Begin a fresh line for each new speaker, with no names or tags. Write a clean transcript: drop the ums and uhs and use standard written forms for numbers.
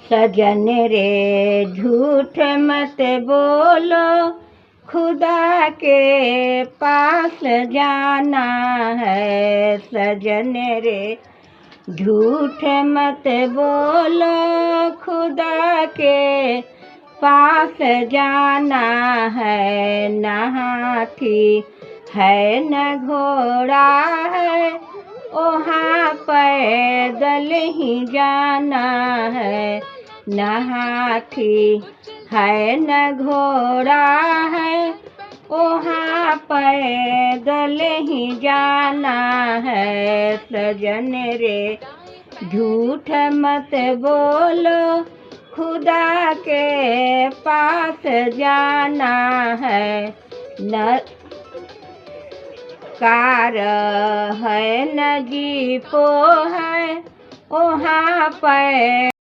सजन रे झूठ मत बोलो, खुदा के पास जाना है। सजन रे झूठ मत बोलो, खुदा के पास जाना है। न हाथी है न घोड़ा है, वहाँ पैदल ही जाना है। न हाथी है न घोड़ा है, वहाँ पैदल ही जाना है। सजन रे झूठ मत बोलो, खुदा के पास जाना है। न कार है न जीपो है, वहाँ पर